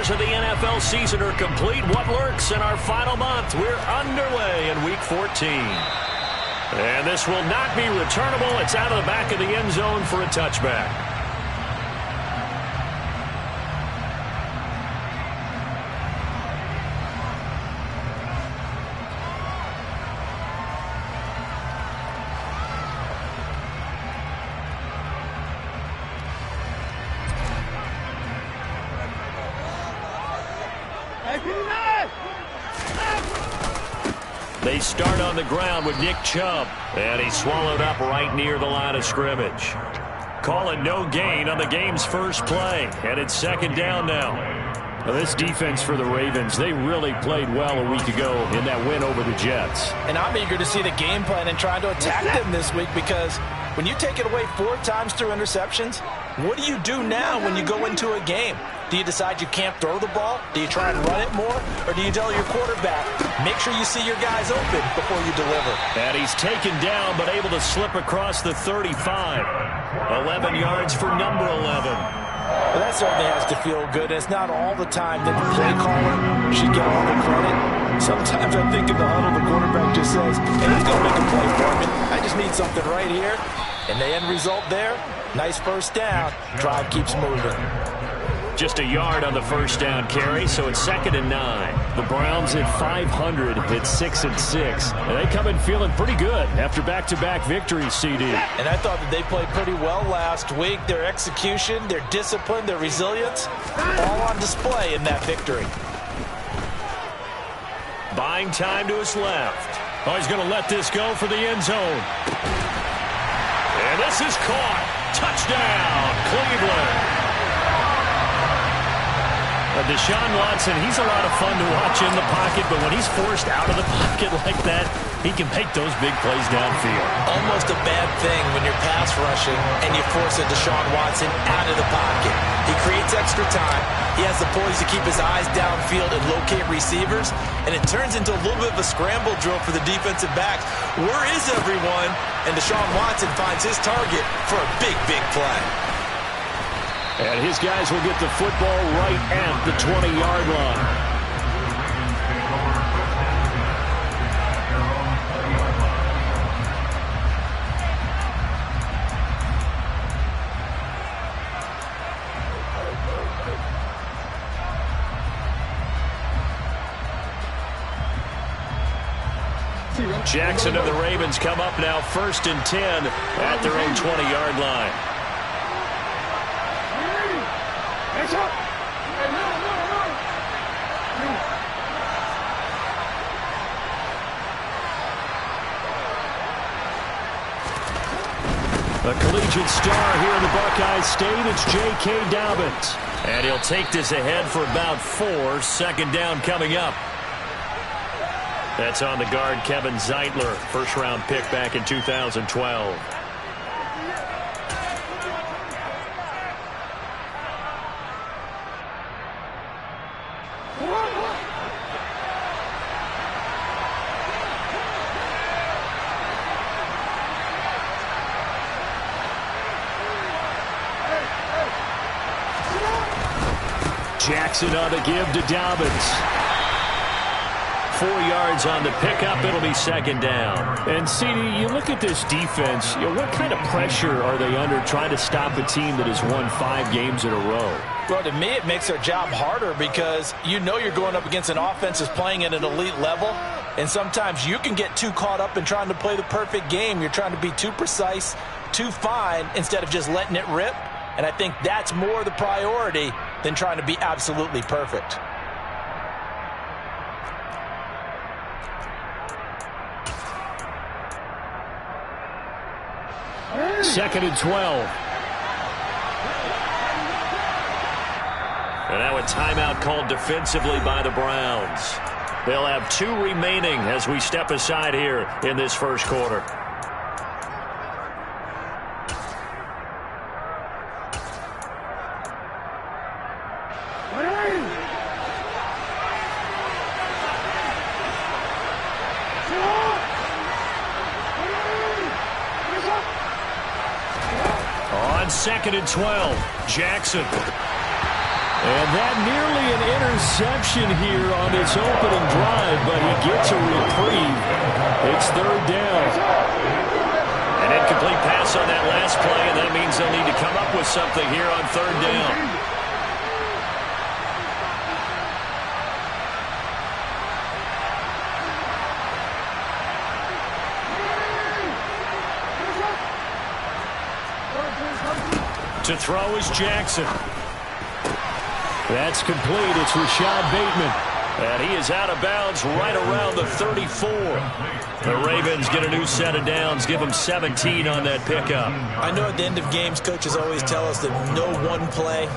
of the NFL season are complete. What lurks in our final month? We're underway in Week 14. And this will not be returnable. It's out of the back of the end zone for a touchback. They start on the ground with Nick Chubb, and he's swallowed up right near the line of scrimmage. Call it no gain on the game's first play, and it's second down now. Now, this defense for the Ravens, they really played well a week ago in that win over the Jets. And I'm eager to see the game plan and trying to attack them this week, because when you take it away 4 times through interceptions, what do you do now when you go into a game? Do you decide you can't throw the ball? Do you try and run it more? Or do you tell your quarterback, make sure you see your guys open before you deliver? And he's taken down but able to slip across the 35. 11 yards for number 11. Well, that certainly has to feel good. It's not all the time that the play caller should get all the credit. Sometimes I think in the huddle, the quarterback just says, hey, he's going to make a play for me. I just need something right here. And the end result there, nice first down. Drive keeps moving. Just a yard on the first down carry, so it's 2nd and 9. The Browns at 500 at 6-6. And they come in feeling pretty good after back-to-back victories, CD. And I thought that they played pretty well last week. Their execution, their discipline, their resilience, all on display in that victory. Buying time to his left. Oh, he's going to let this go for the end zone. And this is caught. Touchdown, Cleveland. Deshaun Watson, he's a lot of fun to watch in the pocket, but when he's forced out of the pocket like that, he can make those big plays downfield. Almost a bad thing when you're pass rushing and you force a Deshaun Watson out of the pocket. He creates extra time. He has the poise to keep his eyes downfield and locate receivers, and it turns into a little bit of a scramble drill for the defensive backs. Where is everyone? And Deshaun Watson finds his target for a big, big play. And his guys will get the football right at the 20-yard line. Jackson and the Ravens come up now 1st and 10 at their own 20-yard line. A collegiate star here in the Buckeye State, it's J.K. Dobbins. And he'll take this ahead for about 4. 2nd down coming up. That's on the guard, Kevin Zeitler, first-round pick back in 2012. Jackson on the give to Dobbins. 4 yards on the pickup. It'll be 2nd down. And, CD, you look at this defense, what kind of pressure are they under trying to stop a team that has won 5 games in a row? Well, to me, it makes their job harder because you know you're going up against an offense that's playing at an elite level, and sometimes you can get too caught up in trying to play the perfect game. You're trying to be too precise, too fine, instead of just letting it rip. And I think that's more the priority than trying to be absolutely perfect. Second and 12. And now a timeout called defensively by the Browns. They'll have 2 remaining as we step aside here in this first quarter. On 2nd and 12, Jackson. And that nearly an interception here on this opening drive, but he gets a reprieve. It's third down. An incomplete pass on that last play, and that means they'll need to come up with something here on third down. To throw is Jackson. That's complete. It's Rashad Bateman. And he is out of bounds right around the 34. The Ravens get a new set of downs, give them 17 on that pickup. I know at the end of games, coaches always tell us that no one play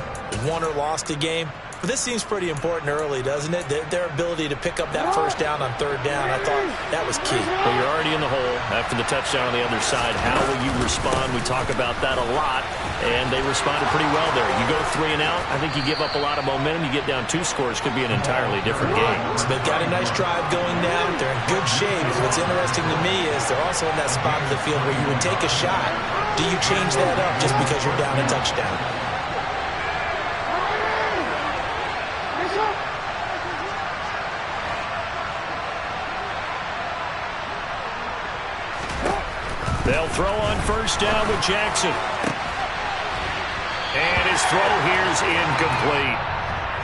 won or lost a game. But this seems pretty important early, doesn't it? Their ability to pick up that first down on third down, I thought that was key. Well, you're already in the hole after the touchdown on the other side. How will you respond? We talk about that a lot, and they responded pretty well there. You go 3 and out, I think you give up a lot of momentum. You get down 2 scores, could be an entirely different game. So they've got a nice drive going now. They're in good shape. What's interesting to me is they're also in that spot of the field where you would take a shot. Do you change that up just because you're down a touchdown? They'll throw on first down with Jackson. And his throw here is incomplete.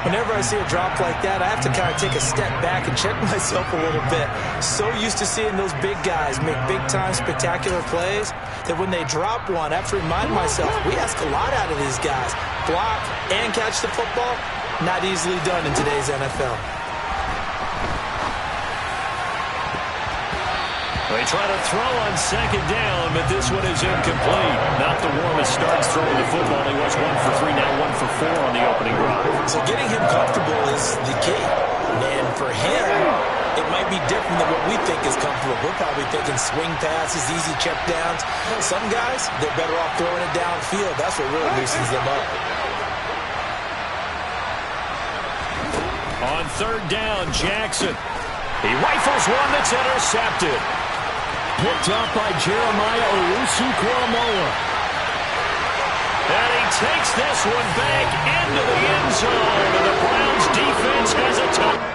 Whenever I see a drop like that, I have to kind of take a step back and check myself a little bit. So used to seeing those big guys make big-time spectacular plays that when they drop one, I have to remind myself, we ask a lot out of these guys. Block and catch the football, not easily done in today's NFL. They try to throw on second down, but this one is incomplete. Not the warmest starts throwing the football. He was 1 for 3, now 1 for 4 on the opening drive. So getting him comfortable is the key. And for him, it might be different than what we think is comfortable. We're probably thinking swing passes, easy check downs. Some guys, they're better off throwing it downfield. That's what really loosens them up. On third down, Jackson. He rifles one that's intercepted. Picked up by Jeremiah Owusu-Koramoah. And he takes this one back into the end zone. And the Browns defense has a touchdown.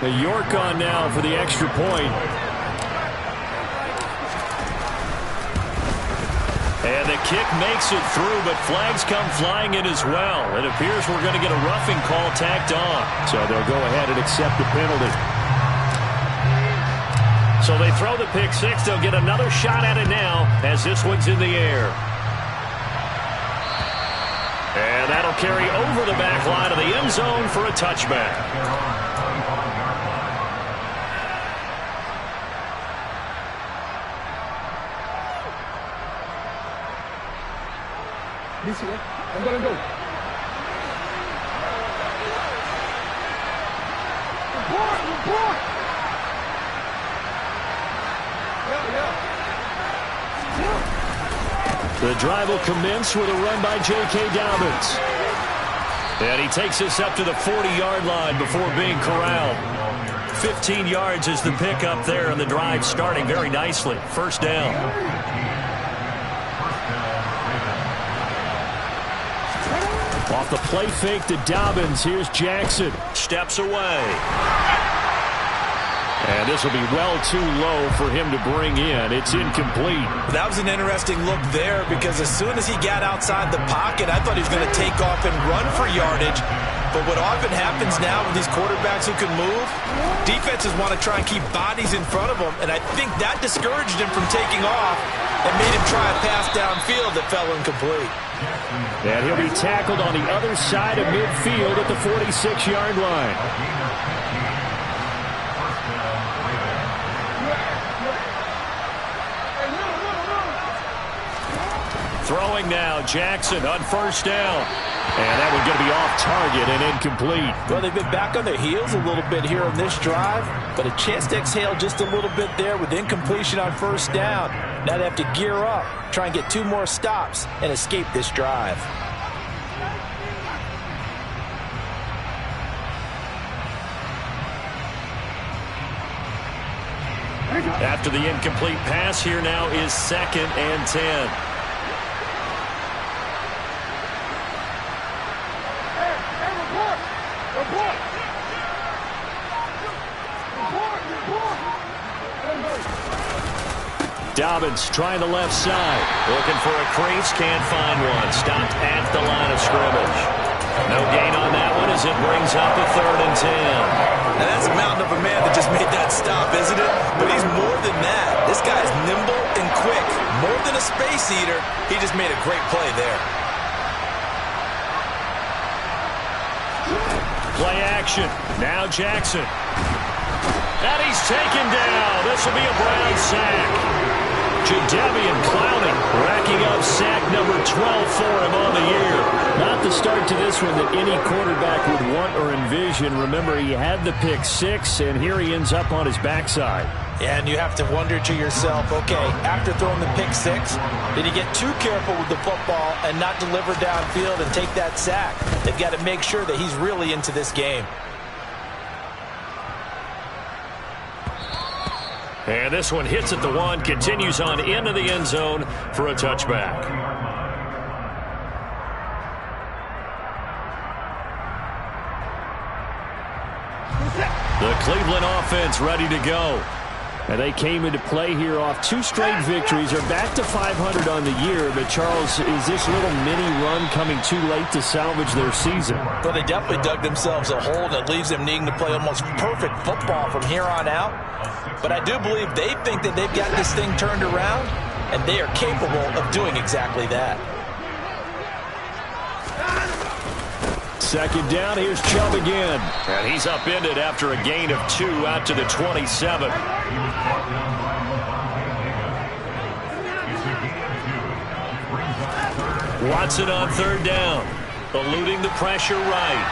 The York on now for the extra point. And the kick makes it through, but flags come flying in as well. It appears we're going to get a roughing call tacked on. So they'll go ahead and accept the penalty. So they throw the pick six. They'll get another shot at it now as this one's in the air. And that'll carry over the back line of the end zone for a touchback. I'm gonna go. Report! The drive will commence with a run by J.K. Dobbins. And he takes us up to the 40-yard line before being corralled. 15 yards is the pickup there, and the drive starting very nicely. First down. Off the play fake to Dobbins. Here's Jackson. Steps away. And this will be well too low for him to bring in. It's incomplete. That was an interesting look there because as soon as he got outside the pocket, I thought he was going to take off and run for yardage. But what often happens now with these quarterbacks who can move, defenses want to try and keep bodies in front of them. And I think that discouraged him from taking off and made him try a pass downfield that fell incomplete. And he'll be tackled on the other side of midfield at the 46-yard line. Throwing now, Jackson on first down. And that one's going to be off target and incomplete. Well, they've been back on their heels a little bit here on this drive, but a chance to exhale just a little bit there with incompletion on first down. Now they have to gear up, try and get 2 more stops, and escape this drive. After the incomplete pass, here now is 2nd and 10. Dobbins trying the left side. Looking for a crease, can't find one. Stopped at the line of scrimmage. No gain on that one as it brings up a 3rd and 10. And that's a mountain of a man that just made that stop, isn't it? But he's more than that. This guy's nimble and quick. More than a space eater, he just made a great play there. Play action. Now Jackson. And he's taken down. This will be a Brown sack. Jadeveon Clowney racking up sack number 12 for him on the year. Not the start to this one that any quarterback would want or envision. Remember, he had the pick 6, and here he ends up on his backside. Yeah, and you have to wonder to yourself, okay, after throwing the pick 6, did he get too careful with the football and not deliver downfield and take that sack? They've got to make sure that he's really into this game. And this one hits at the 1, continues on into the end zone for a touchback. The Cleveland offense ready to go. And they came into play here off 2 straight victories. They're back to 500 on the year. But, Charles, is this little mini run coming too late to salvage their season? Well, they definitely dug themselves a hole that leaves them needing to play almost perfect football from here on out. But I do believe they think that they've got this thing turned around, and they are capable of doing exactly that. 2nd down, here's Chubb again. And he's upended after a gain of 2 out to the 27. Watson on 3rd down, eluding the pressure right.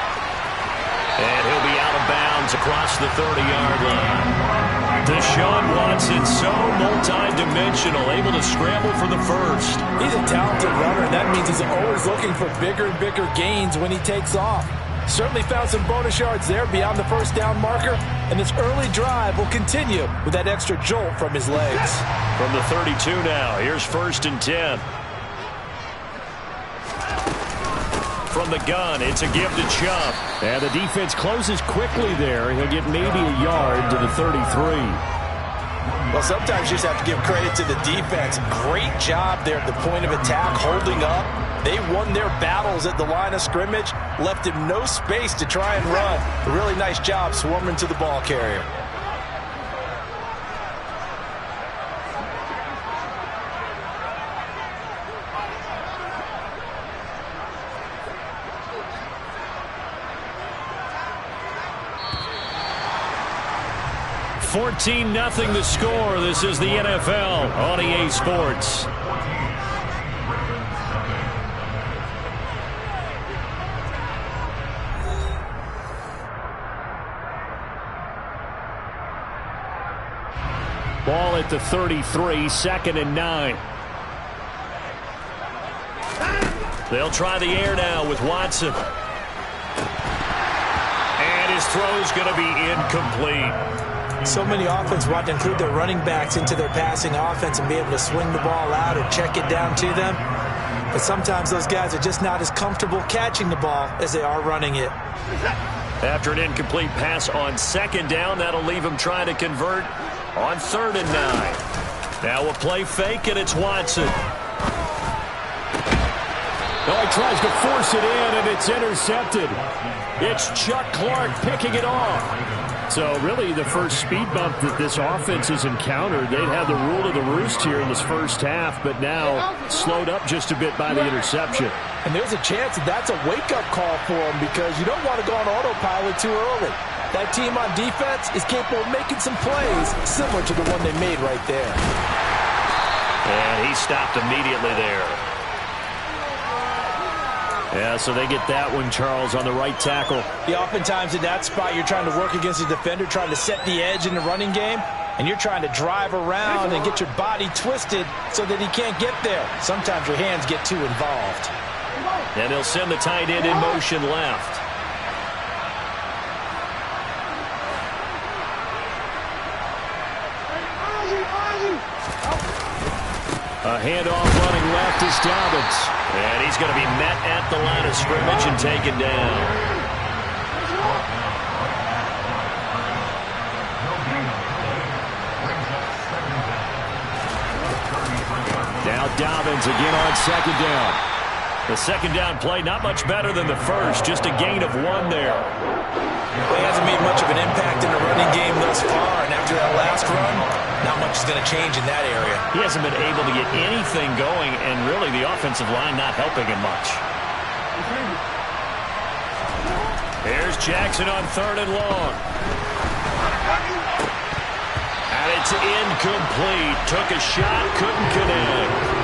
And he'll be out of bounds across the 30-yard line. Deshaun Watson, so multi-dimensional, able to scramble for the first. He's a talented runner, and that means he's always looking for bigger and bigger gains when he takes off. Certainly found some bonus yards there beyond the first down marker, and this early drive will continue with that extra jolt from his legs. From the 32 now, here's 1st and 10. From the gun, it's a give to Chubb. And the defense closes quickly there. He'll get maybe a yard to the 33. Well, sometimes you just have to give credit to the defense. Great job there at the point of attack, holding up. They won their battles at the line of scrimmage, left him no space to try and run. A really nice job swarming to the ball carrier. $14-0 the score. This is the NFL on EA Sports. Ball at the 33, 2nd and 9. They'll try the air now with Watson. And his throw's going to be incomplete. So many offenses want to include their running backs into their passing offense and be able to swing the ball out or check it down to them. But sometimes those guys are just not as comfortable catching the ball as they are running it. After an incomplete pass on 2nd down, that'll leave him trying to convert on 3rd and 9. Now we'll play fake, and it's Watson. Oh, he tries to force it in, and it's intercepted. It's Chuck Clark picking it off. So really the first speed bump that this offense has encountered, they'd have the rule of the roost here in this first half, but now slowed up just a bit by the interception. And there's a chance that that's a wake-up call for them because you don't want to go on autopilot too early. That team on defense is capable of making some plays similar to the one they made right there. And he stopped immediately there. Yeah, so they get that one, Charles, on the right tackle. Yeah, oftentimes in that spot, you're trying to work against a defender, trying to set the edge in the running game, and you're trying to drive around and get your body twisted so that he can't get there. Sometimes your hands get too involved. And they'll send the tight end in motion left. A handoff running left is Dobbins. And he's going to be met at the line of scrimmage and taken down. Now Dobbins again on second down. The second down play not much better than the first, just a gain of 1 there. Well, he hasn't made much of an impact in the running game thus far, and after that last run, not much is going to change in that area. He hasn't been able to get anything going, and really the offensive line not helping him much. Here's Jackson on 3rd and long. And it's incomplete. Took a shot, couldn't connect.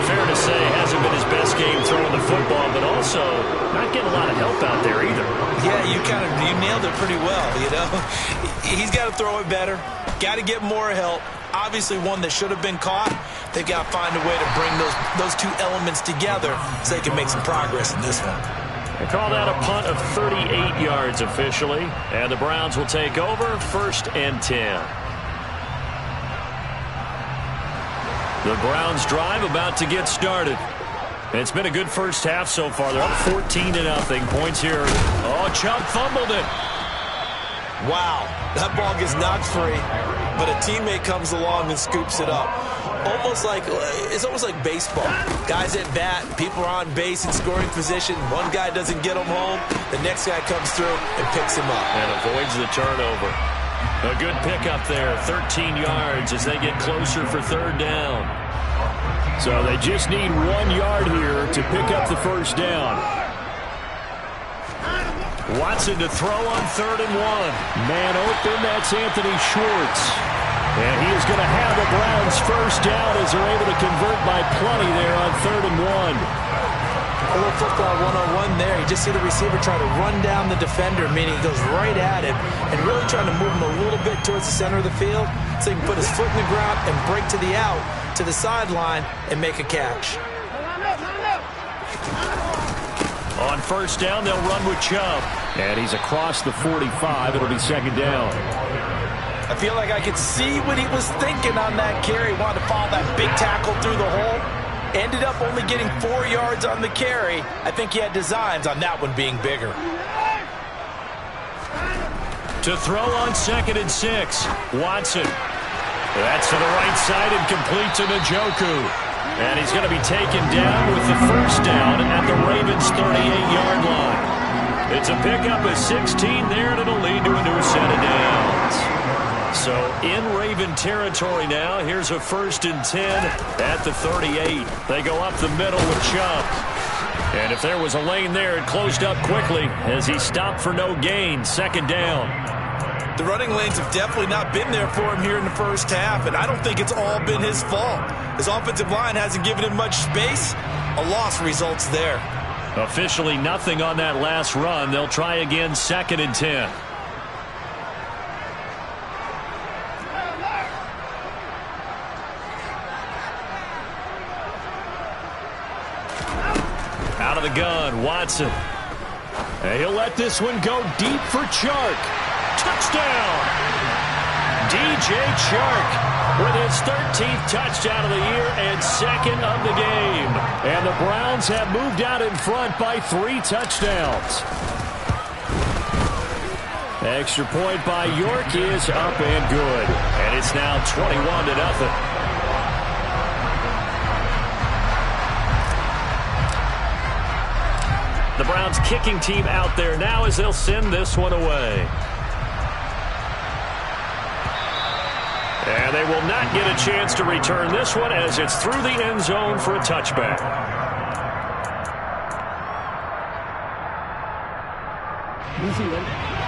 Fair to say, hasn't been his best game throwing the football, but also not getting a lot of help out there either. Yeah, you nailed it pretty well, you know. He's got to throw it better. Got to get more help. Obviously one that should have been caught. They've got to find a way to bring those two elements together so they can make some progress in this one. They call that a punt of 38 yards officially, and the Browns will take over 1st and 10. The Browns drive about to get started. It's been a good first half so far. They're up 14-0. Points here. Oh, Chubb fumbled it. Wow, that ball gets knocked free, but a teammate comes along and scoops it up. It's almost like baseball. Guys at bat, people are on base in scoring position. One guy doesn't get him home. The next guy comes through and picks him up. And avoids the turnover. A good pickup there, 13 yards as they get closer for 3rd down. So they just need 1 yard here to pick up the first down. Watson to throw on 3rd and 1. Man open, that's Anthony Schwartz. And he is going to have the Browns first down as they're able to convert by plenty there on 3rd and 1. A little football one-on-one there. You just see the receiver try to run down the defender, meaning he goes right at him, and really trying to move him a little bit towards the center of the field so he can put his foot in the ground and break to the out, to the sideline, and make a catch. On first down, they'll run with Chubb. And he's across the 45. It'll be 2nd down. I feel like I could see what he was thinking on that carry. Wanted to follow that big tackle through the hole. Ended up only getting 4 yards on the carry. I think he had designs on that one being bigger. To throw on 2nd and 6. Watson. That's to the right side and complete to Njoku. And he's going to be taken down with the first down at the Ravens' 38-yard line. It's a pickup of 16 there, and it'll lead to a new set of downs. So in Raven territory now. Here's a 1st and 10 at the 38. They go up the middle with Chubb. And if there was a lane there, it closed up quickly as he stopped for no gain. 2nd down. The running lanes have definitely not been there for him here in the first half, and I don't think it's all been his fault. His offensive line hasn't given him much space. A loss results there. Officially nothing on that last run. They'll try again 2nd and 10. Out of the gun, Watson. And he'll let this one go deep for Chark. Touchdown! DJ Chark with his 13th touchdown of the year and 2nd of the game. And the Browns have moved out in front by 3 touchdowns. Extra point by York is up and good. And it's now 21-0. The Browns kicking team out there now as they'll send this one away. And they will not get a chance to return this one as it's through the end zone for a touchback.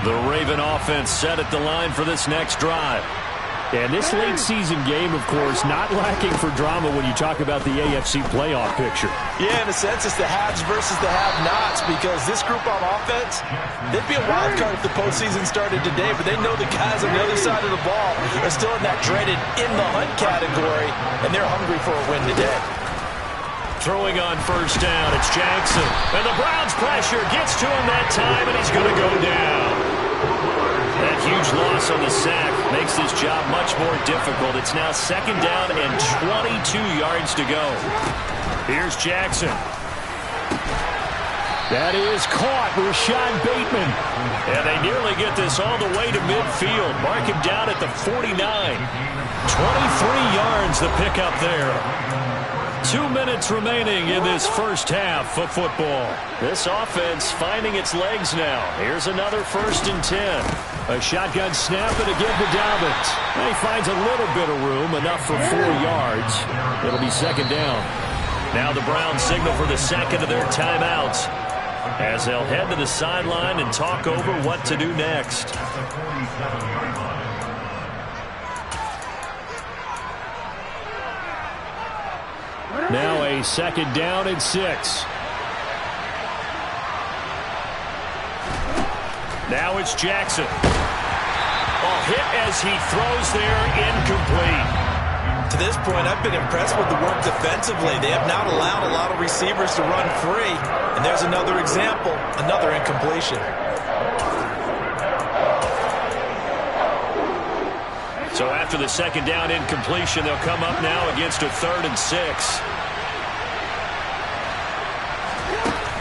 The Raven offense set at the line for this next drive. And this late season game, of course, not lacking for drama when you talk about the AFC playoff picture. Yeah, in a sense, it's the haves versus the have-nots, because this group on offense, they'd be a wild card if the postseason started today, but they know the guys on the other side of the ball are still in that dreaded in-the-hunt category, and they're hungry for a win today. Throwing on first down, it's Jackson. And the Browns' pressure gets to him that time, and he's going to go down. That huge loss on the sack makes this job much more difficult. It's now second down and 22 yards to go. Here's Jackson. That is caught. Rashad Bateman. And they nearly get this all the way to midfield. Mark him down at the 49. 23 yards the pickup there. 2 minutes remaining in this first half of football. This offense finding its legs now. Here's another 1st and 10. A shotgun snap and again to Dalvin. He finds a little bit of room, enough for 4 yards. It'll be second down. Now the Browns signal for the second of their timeouts as they'll head to the sideline and talk over what to do next. Now a second down and 6. Now it's Jackson. Hit as he throws there, incomplete. To this point, I've been impressed with the work defensively. They have not allowed a lot of receivers to run free. And there's another example, another incompletion. So after the second down incompletion, they'll come up now against a 3rd and 6.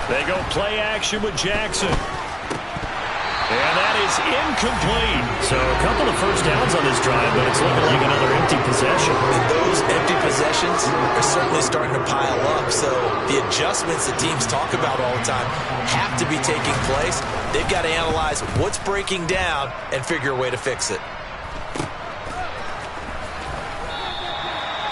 They go play action with Jackson. And that is incomplete. So a couple of first downs on this drive, but it's looking like another empty possession. And those empty possessions are certainly starting to pile up. So the adjustments that teams talk about all the time have to be taking place. They've got to analyze what's breaking down and figure a way to fix it.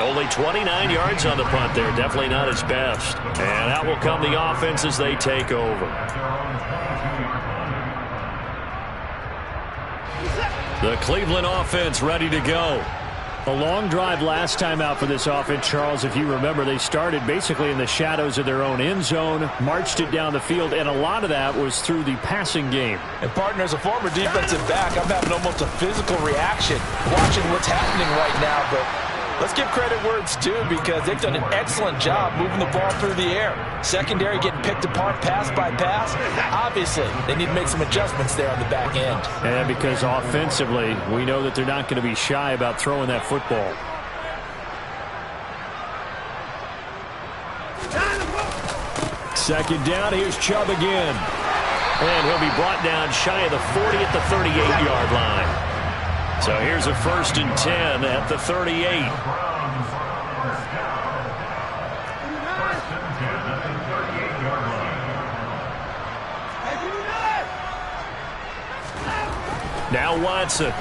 Only 29 yards on the punt there. Definitely not his best. And out will come the offense as they take over. The Cleveland offense ready to go. A long drive last time out for this offense, Charles. If you remember, they started basically in the shadows of their own end zone, marched it down the field, and a lot of that was through the passing game. And, partner, as a former defensive back, I'm having almost a physical reaction watching what's happening right now. But let's give credit where it's due, because they've done an excellent job moving the ball through the air. Secondary getting picked apart pass by pass. Obviously, they need to make some adjustments there on the back end. And because offensively, we know that they're not going to be shy about throwing that football. Second down, here's Chubb again. And he'll be brought down shy of the 40 at the 38-yard line. So here's a 1st and 10 at the 38. Now Watson.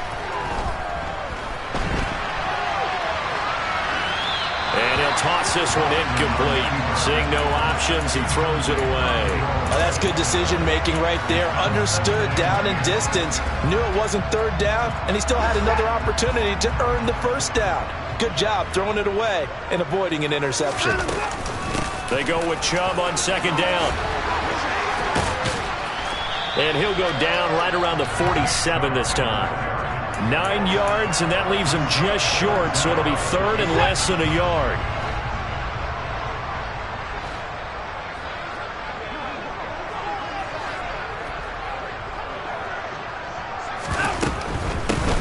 And he'll toss this one incomplete. Seeing no options, he throws it away. Oh, that's good decision-making right there. Understood down and distance. Knew it wasn't 3rd down, and he still had another opportunity to earn the 1st down. Good job throwing it away and avoiding an interception. They go with Chubb on second down. And he'll go down right around the 47 this time. 9 yards, and that leaves him just short, so it'll be 3rd and less than a yard.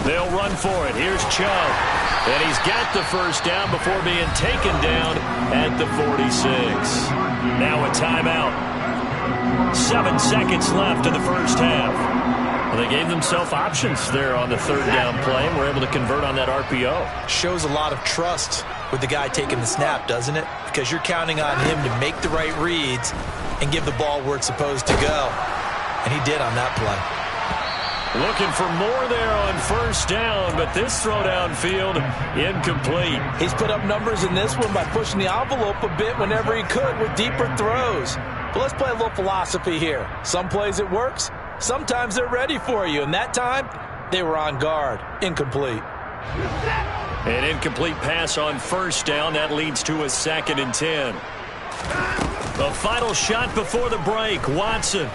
They'll run for it. Here's Chubb. And he's got the 1st down before being taken down at the 46. Now a timeout. 7 seconds left in the first half. Well, they gave themselves options there on the 3rd down play and were able to convert on that RPO. Shows a lot of trust with the guy taking the snap, doesn't it? Because you're counting on him to make the right reads and give the ball where it's supposed to go. And he did on that play. Looking for more there on 1st down, but this throw downfield incomplete. He's put up numbers in this one by pushing the envelope a bit whenever he could with deeper throws. But let's play a little philosophy here. Some plays it works. Sometimes they're ready for you. And that time, they were on guard. Incomplete. An incomplete pass on first down. That leads to a 2nd and 10. The final shot before the break. Watson.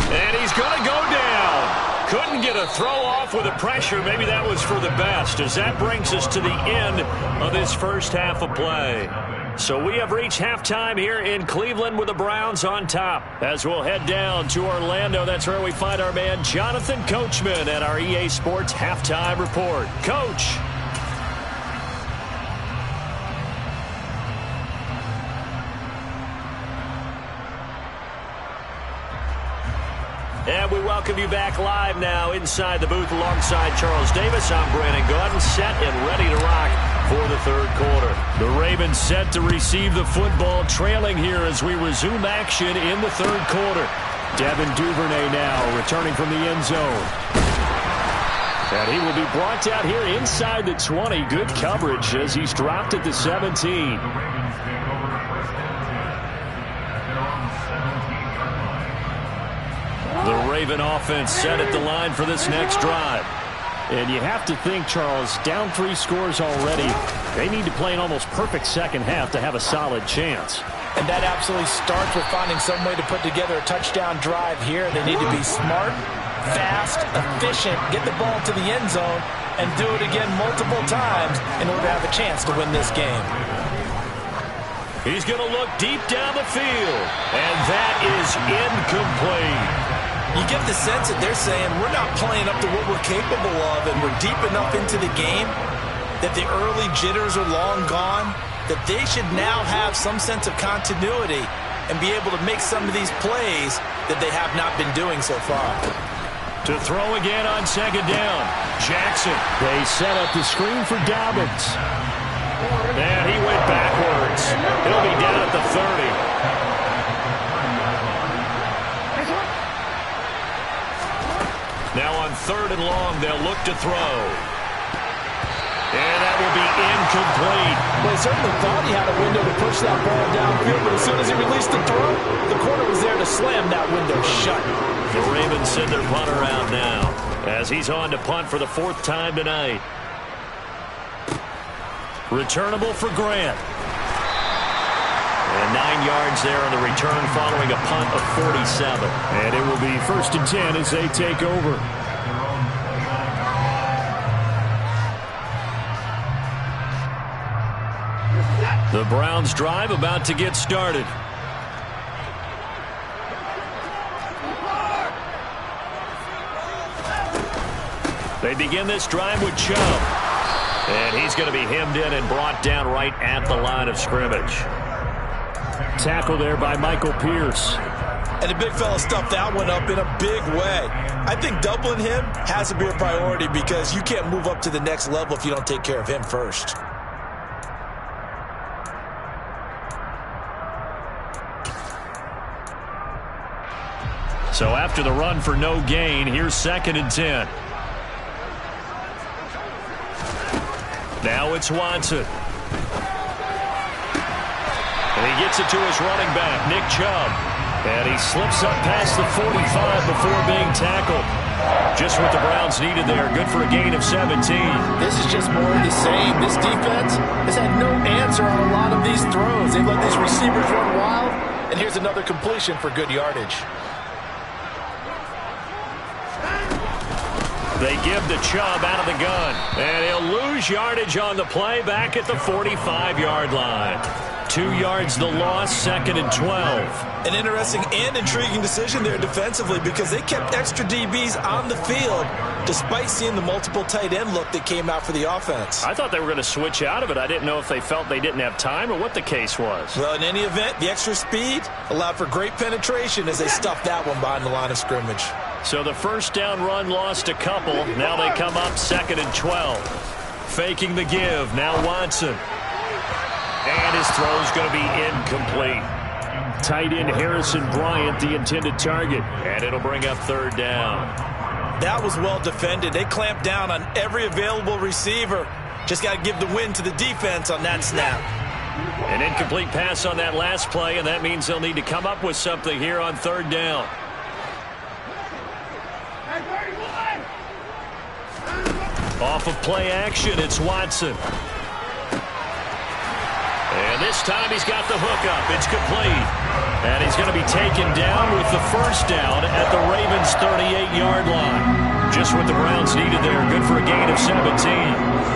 And he's going to go down. Couldn't get a throw off with the pressure. Maybe that was for the best, as that brings us to the end of this first half of play. So we have reached halftime here in Cleveland with the Browns on top. As we'll head down to Orlando, that's where we find our man Jonathan Coachman at our EA Sports Halftime Report. Coach. And we welcome you back live now inside the booth alongside Charles Davis. I'm Brandon Gaudin, set and ready to rock for the third quarter. The Ravens set to receive the football, trailing here as we resume action in the third quarter. Devin Duvernay now returning from the end zone. And he will be brought out here inside the 20. Good coverage as he's dropped at the 17. The Raven offense set at the line for this next drive. And you have to think, Charles, down 3 scores already. They need to play an almost perfect second half to have a solid chance. And that absolutely starts with finding some way to put together a touchdown drive here. They need to be smart, fast, efficient, get the ball to the end zone, and do it again multiple times in order to have a chance to win this game. He's going to look deep down the field, and that is incomplete. You get the sense that they're saying we're not playing up to what we're capable of, and we're deep enough into the game that the early jitters are long gone, that they should now have some sense of continuity and be able to make some of these plays that they have not been doing so far. To throw again on second down, Jackson. They set up the screen for Dobbins. And he went backwards. He'll be down at the 30. Now on 3rd and long, they'll look to throw. And that will be incomplete. Well, he certainly thought he had a window to push that ball downfield, but as soon as he released the throw, the corner was there to slam that window shut. The Ravens send their punter out now as he's on to punt for the 4th time tonight. Returnable for Grant. And 9 yards there on the return following a punt of 47. And it will be 1st and 10 as they take over. The Browns drive about to get started. They begin this drive with Chubb. And he's going to be hemmed in and brought down right at the line of scrimmage. Tackle there by Michael Pierce. And the big fella stuffed that one up in a big way. I think doubling him has to be a priority because you can't move up to the next level if you don't take care of him first. So after the run for no gain, here's 2nd and 10. Now it's Watson. And he gets it to his running back, Nick Chubb. And he slips up past the 45 before being tackled. Just what the Browns needed there. Good for a gain of 17. This is just more of the same. This defense has had no answer on a lot of these throws. They've let these receivers run wild. And here's another completion for good yardage. They give the Chubb out of the gun. And he'll lose yardage on the play back at the 45-yard line. 2 yards the loss, 2nd and 12. An interesting and intriguing decision there defensively because they kept extra DBs on the field despite seeing the multiple tight end look that came out for the offense. I thought they were going to switch out of it. I didn't know if they felt they didn't have time or what the case was. Well, in any event, the extra speed allowed for great penetration as they stuffed that one behind the line of scrimmage. So the first down run lost a couple. Now they come up 2nd and 12. Faking the give. Now Watson. And his throw's going to be incomplete. Tight end Harrison Bryant, the intended target. And it'll bring up 3rd down. That was well defended. They clamped down on every available receiver. Just got to give the win to the defense on that snap. An incomplete pass on that last play, and that means they'll need to come up with something here on 3rd down. Off of play action, it's Watson. And this time he's got the hookup. It's complete. And he's going to be taken down with the first down at the Ravens' 38-yard line. Just what the Browns needed there. Good for a gain of 17.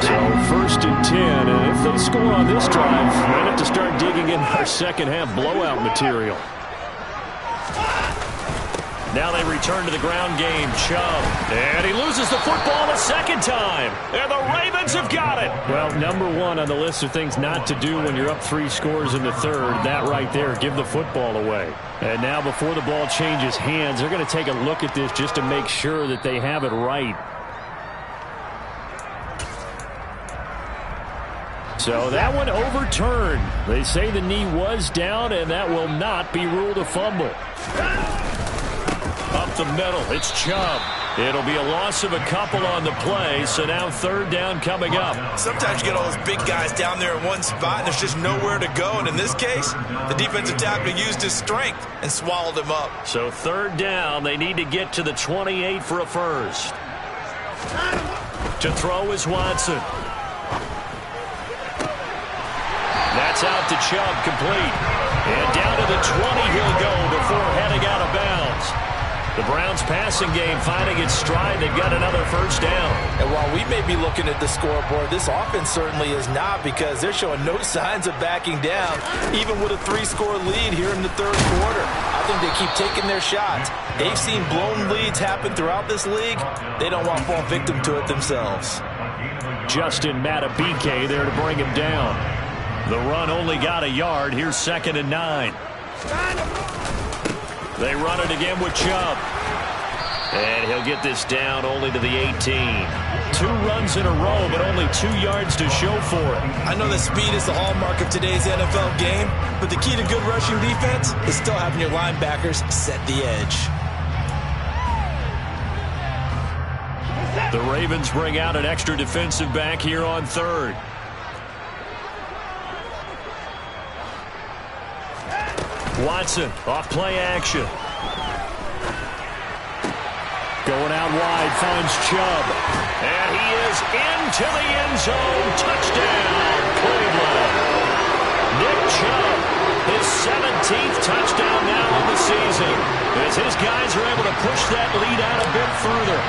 So 1st and 10. And if they score on this drive, might have to start digging in our second-half blowout material. Now they return to the ground game. Chubb. And he loses the football the second time. And the Ravens have got it. Well, number one on the list of things not to do when you're up 3 scores in the third. That right there, give the football away. And now before the ball changes hands, they're going to take a look at this just to make sure that they have it right. So that one overturned. They say the knee was down, and that will not be ruled a fumble. Up the middle, it's Chubb. It'll be a loss of a couple on the play, so now 3rd down coming up. Sometimes you get all those big guys down there in one spot, and there's just nowhere to go. And in this case, the defensive tackle used his strength and swallowed him up. So 3rd down, they need to get to the 28 for a first. To throw is Watson. That's out to Chubb, complete. And down to the 20 he'll go before heading out of bounds. The Browns passing game finding its stride. They've got another first down. And while we may be looking at the scoreboard, this offense certainly is not, because they're showing no signs of backing down, even with a 3-score lead here in the 3rd quarter. I think they keep taking their shots. They've seen blown leads happen throughout this league. They don't want to fall victim to it themselves. Justin Matabike there to bring him down. The run only got a yard. Here's 2nd and 9. They run it again with Chubb. And he'll get this down only to the 18. 2 runs in a row, but only 2 yards to show for it. I know that speed is the hallmark of today's NFL game, but the key to good rushing defense is still having your linebackers set the edge. The Ravens bring out an extra defensive back here on 3rd. Watson off play action. Going out wide, finds Chubb. And he is into the end zone. Touchdown, Cleveland. Nick Chubb, his 17th touchdown now of the season, as his guys are able to push that lead out a bit further.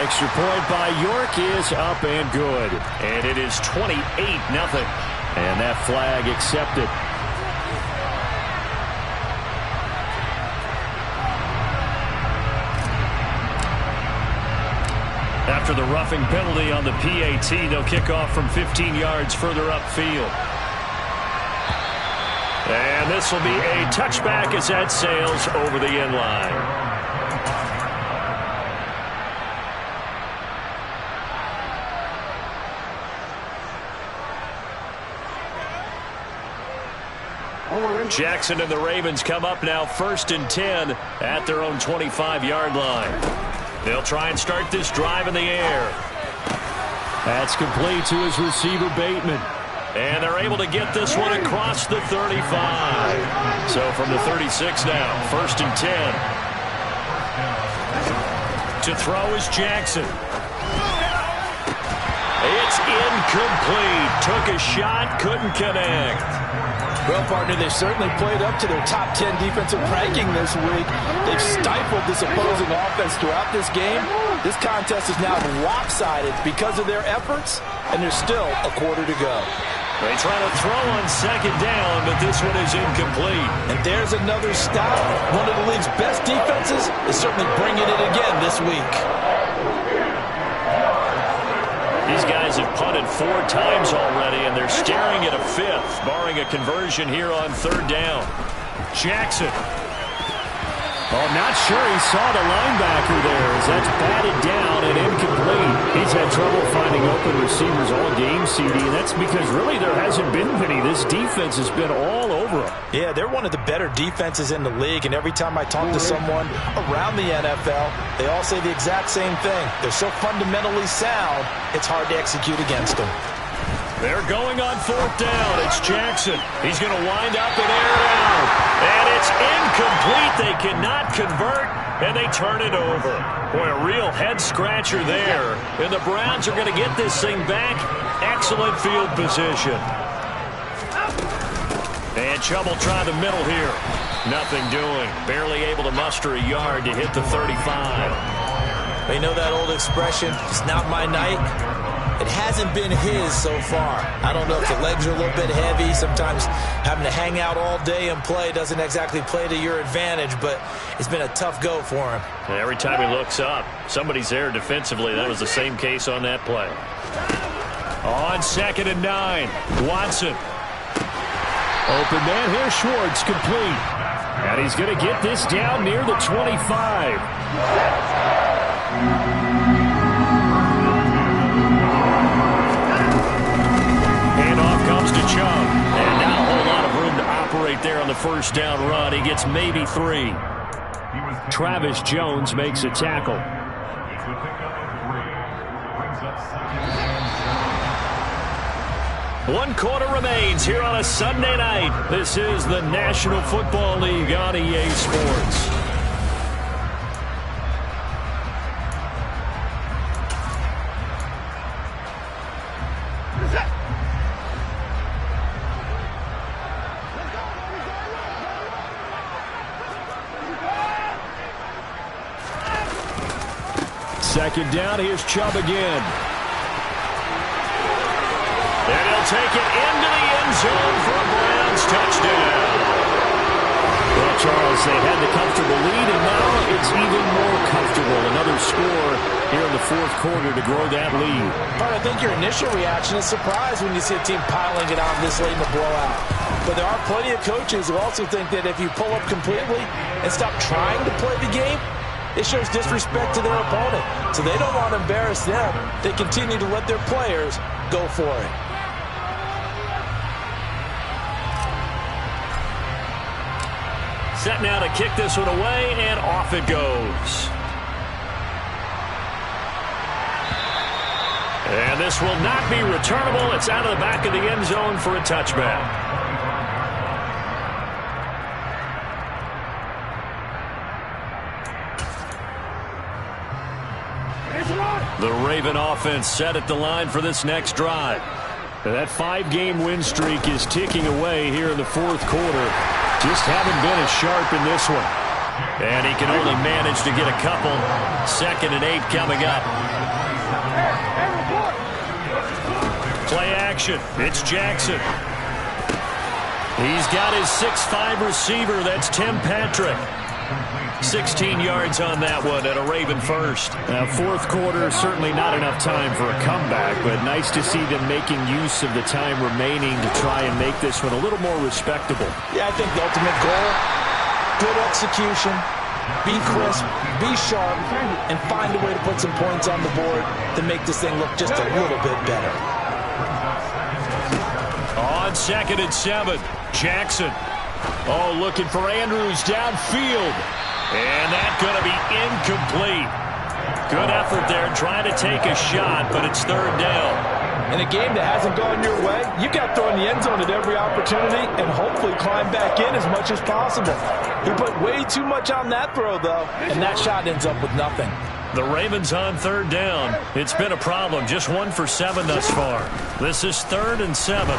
Extra point by York is up and good. And it is 28-0. And that flag accepted. After the roughing penalty on the PAT, they'll kick off from 15 yards further upfield. And this will be a touchback as that sails over the end line. Jackson and the Ravens come up now 1st and 10 at their own 25-yard line. They'll try and start this drive in the air. That's complete to his receiver, Bateman. And they're able to get this one across the 35. So from the 36 now, 1st and 10. To throw is Jackson. It's incomplete. Took a shot, couldn't connect. Well, partner, they've certainly played up to their top 10 defensive ranking this week. They've stifled this opposing offense throughout this game. This contest is now lopsided because of their efforts, and there's still a quarter to go. They try to throw on 2nd down, but this one is incomplete. And there's another stop. One of the league's best defenses is certainly bringing it again this week. These guys have punted 4 times already, and they're staring at a 5th, barring a conversion here on 3rd down. Jackson. Oh, not sure he saw the linebacker there as that's batted down and incomplete. He's had trouble finding open receivers all game, CD, and that's because really there hasn't been many. This defense has been all over them. Yeah, they're one of the better defenses in the league, and every time I talk to someone around the NFL, they all say the exact same thing. They're so fundamentally sound, it's hard to execute against them. They're going on 4th down. It's Jackson. He's going to wind up and air it out. And it's incomplete. They cannot convert. and they turn it over. Boy, a real head-scratcher there. And the Browns are going to get this thing back. Excellent field position. And Chubb will try the middle here. Nothing doing. Barely able to muster a yard to hit the 35. They know that old expression, it's not my night. It hasn't been his so far. I don't know if the legs are a little bit heavy. Sometimes having to hang out all day and play doesn't exactly play to your advantage, but it's been a tough go for him. And every time he looks up, somebody's there defensively. That was the same case on that play. On 2nd and 9, Watson. Open man here, Schwartz, complete. And he's going to get this down near the 25. Handoff comes to Chubb. And not a whole lot of room to operate there on the first down run. He gets maybe 3. Travis Jones makes a tackle. 1 quarter remains here on a Sunday night. This is the National Football League on EA Sports. Second down, here's Chubb again. And he'll take it into the end zone for a Browns touchdown. Well, Charles, they had the comfortable lead, and now it's even more comfortable. Another score here in the 4th quarter to grow that lead. But I think your initial reaction is surprise when you see a team piling it on this late in the blowout. But there are plenty of coaches who also think that if you pull up completely and stop trying to play the game, it shows disrespect to their opponent. So they don't want to embarrass them. They continue to let their players go for it. Set now to kick this one away, and off it goes. And this will not be returnable. It's out of the back of the end zone for a touchback. The Raven offense set at the line for this next drive. That 5-game win streak is ticking away here in the 4th quarter. Just haven't been as sharp in this one. And he can only manage to get a couple. 2nd and 8 coming up. Play action. It's Jackson. He's got his 6'5 receiver. That's Tim Patrick. 16 yards on that one at a Raven first. Now, 4th quarter, certainly not enough time for a comeback, but nice to see them making use of the time remaining to try and make this one a little more respectable. Yeah, I think the ultimate goal, good execution, be crisp, be sharp, and find a way to put some points on the board to make this thing look just a little bit better. On 2nd and 7, Jackson. Oh, looking for Andrews downfield. And that's going to be incomplete. Good effort there, trying to take a shot, but it's 3rd down. In a game that hasn't gone your way, you got to throw in the end zone at every opportunity and hopefully climb back in as much as possible. He put way too much on that throw, though, and that shot ends up with nothing. The Ravens on 3rd down. It's been a problem, just 1 for 7 thus far. This is 3rd and 7.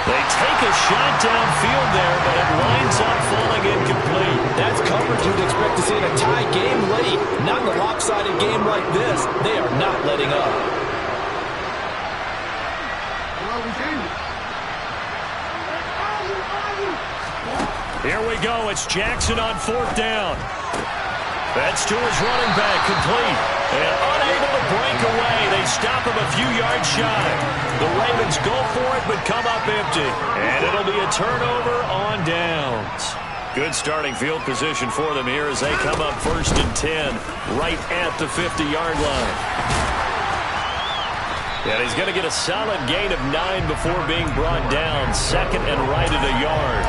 They take a shot downfield there, but it winds up falling incomplete. That's coverage you'd expect to see in a tie game late. Not in a lopsided game like this. They are not letting up. Here we go. It's Jackson on 4th down. That's to his running back, complete. And unable to break away. They stop him a few yards shy. The Ravens go for it, but come up empty. And it'll be a turnover on downs. Good starting field position for them here as they come up 1st and 10, right at the 50-yard line. And he's going to get a solid gain of 9 before being brought down. 2nd and right at a yard.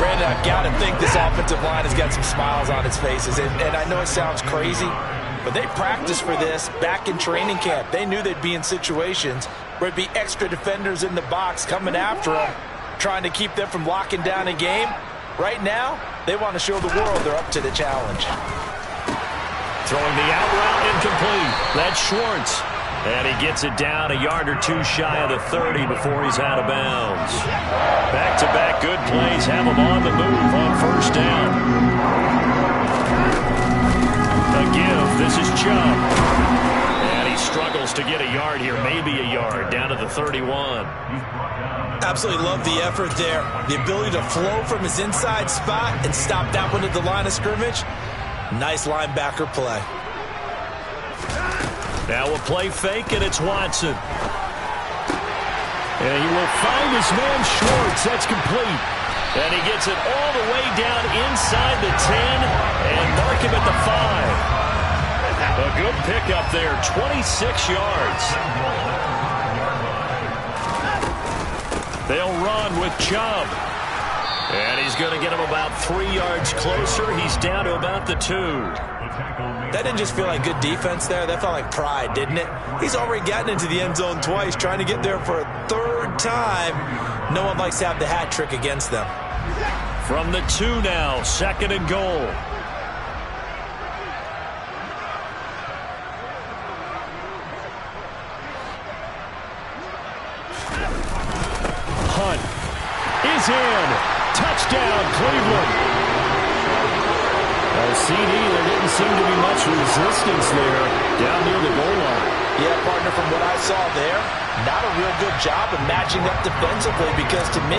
Brandon, I've got to think this offensive line has got some smiles on its faces. And I know it sounds crazy, but they practiced for this back in training camp. They knew they'd be in situations where it'd be extra defenders in the box coming after them, trying to keep them from locking down a game. Right now, they want to show the world they're up to the challenge. Throwing the out route incomplete. That's Schwartz. And he gets it down a yard or two shy of the 30 before he's out of bounds. Back-to-back good plays have him on the move on first down. A give. This is Chubb. And he struggles to get a yard here, maybe a yard, down to the 31. Absolutely love the effort there. The ability to flow from his inside spot and stop that one at the line of scrimmage. Nice linebacker play. Now a play fake, and it's Watson. And he will find his man Schwartz. That's complete. And he gets it all the way down inside the 10 and mark him at the 5. A good pickup there, 26 yards. They'll run with Chubb. And he's going to get him about 3 yards closer. He's down to about the 2. That didn't just feel like good defense there. That felt like pride, didn't it? He's already gotten into the end zone twice, trying to get there for a third time. No one likes to have the hat trick against them. From the 2 now, 2nd and goal. Hunt is in. Touchdown, Cleveland. CD, there didn't seem to be much resistance there down near the goal line. Yeah, partner, from what I saw there, not a real good job of matching up defensively because to me,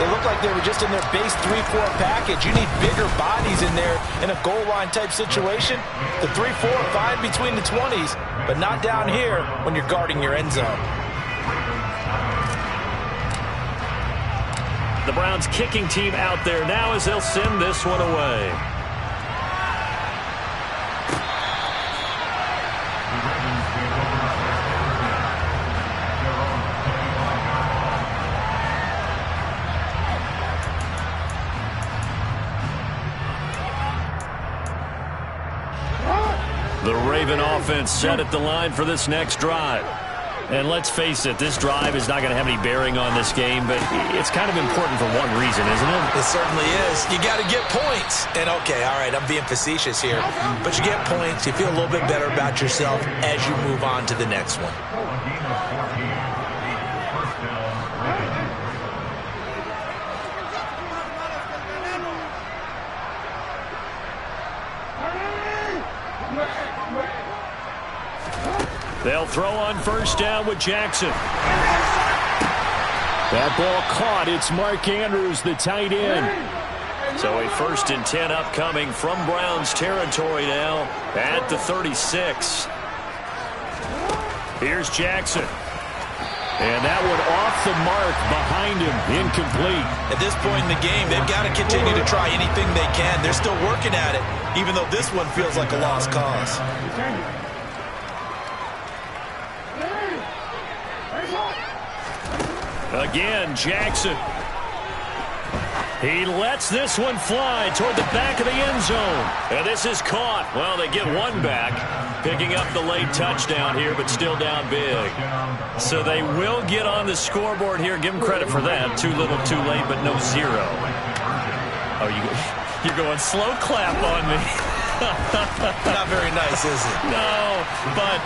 they looked like they were just in their base 3-4 package. You need bigger bodies in there in a goal line type situation. The 3-4 fine between the 20s, but not down here when you're guarding your end zone. The Browns kicking team out there now as they'll send this one away. The Raven offense set at the line for this next drive. And let's face it, this drive is not going to have any bearing on this game, but it's kind of important for one reason, isn't it? It certainly is. You got to get points. And okay, all right, I'm being facetious here, but you get points, you feel a little bit better about yourself as you move on to the next one. They'll throw on first down with Jackson. That ball caught. It's Mark Andrews, the tight end. So a 1st and 10 upcoming from Browns territory now at the 36. Here's Jackson. And that one off the mark behind him, incomplete. At this point in the game, they've got to continue to try anything they can. They're still working at it, even though this one feels like a lost cause. Again, Jackson. He lets this one fly toward the back of the end zone. And this is caught. Well, they get one back, picking up the late touchdown here, but still down big. So they will get on the scoreboard here. Give them credit for that. Too little, too late, but no zero. Oh, you're going slow clap on me. Not very nice, is it? No, but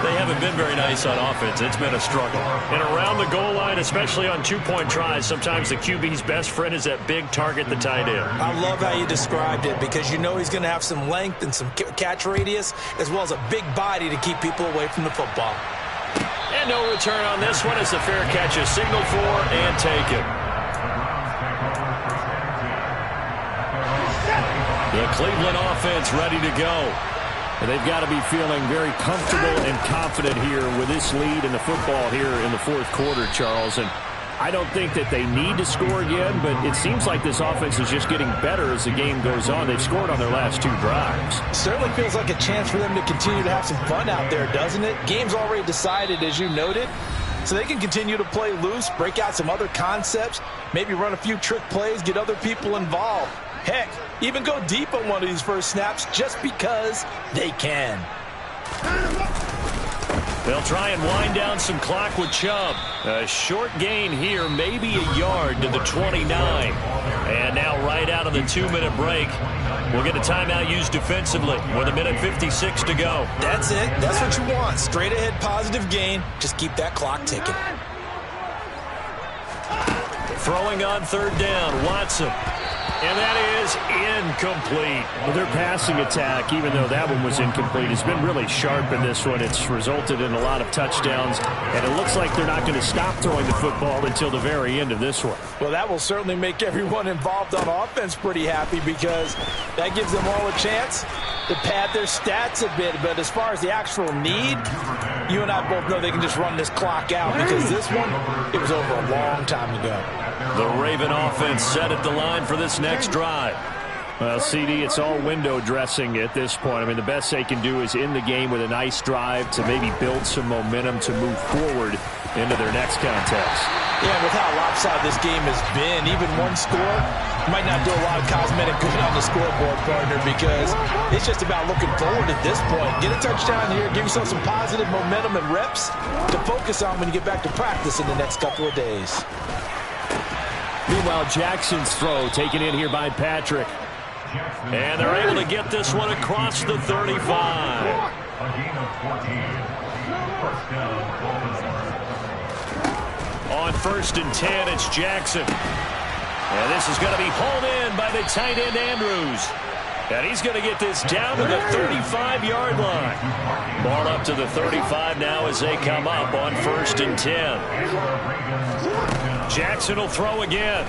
they haven't been very nice on offense. It's been a struggle. And around the goal line, especially on two-point tries, sometimes the QB's best friend is that big target, the tight end. I love how you described it because you know he's going to have some length and some catch radius as well as a big body to keep people away from the football. And no return on this one as the fair catch is signaled for and taken. The Cleveland offense ready to go. And they've got to be feeling very comfortable and confident here with this lead in the football here in the fourth quarter, Charles. And I don't think that they need to score again, but it seems like this offense is just getting better as the game goes on. They've scored on their last 2 drives. Certainly feels like a chance for them to continue to have some fun out there, doesn't it? Game's already decided, as you noted. So they can continue to play loose, break out some other concepts, maybe run a few trick plays, get other people involved. Heck, even go deep on one of these first snaps just because they can. They'll try and wind down some clock with Chubb. A short gain here, maybe a yard to the 29. And now right out of the 2-minute break, we'll get a timeout used defensively with 1:56 to go. That's it. That's what you want. Straight ahead positive gain. Just keep that clock ticking. Throwing on 3rd down, Watson. And that is incomplete. Well, their passing attack, even though that one was incomplete, has been really sharp in this one. It's resulted in a lot of touchdowns, and it looks like they're not going to stop throwing the football until the very end of this one. Well, that will certainly make everyone involved on offense pretty happy because that gives them all a chance to pad their stats a bit. But as far as the actual need, you and I both know they can just run this clock out because this one, it was over a long time ago. The Raven offense set at the line for this next drive. Well, CD, it's all window dressing at this point. I mean, the best they can do is end the game with a nice drive to maybe build some momentum to move forward into their next contest. Yeah, with how lopsided this game has been, even one score might not do a lot of cosmetic good on the scoreboard, partner, because it's just about looking forward at this point. Get a touchdown here, give yourself some positive momentum and reps to focus on when you get back to practice in the next couple of days. Meanwhile, Jackson's throw taken in here by Patrick. And they're able to get this one across the 35. On 1st and 10, it's Jackson. And this is going to be hauled in by the tight end Andrews. And he's going to get this down to the 35-yard line. Ball up to the 35 now as they come up on 1st and 10. Jackson will throw again.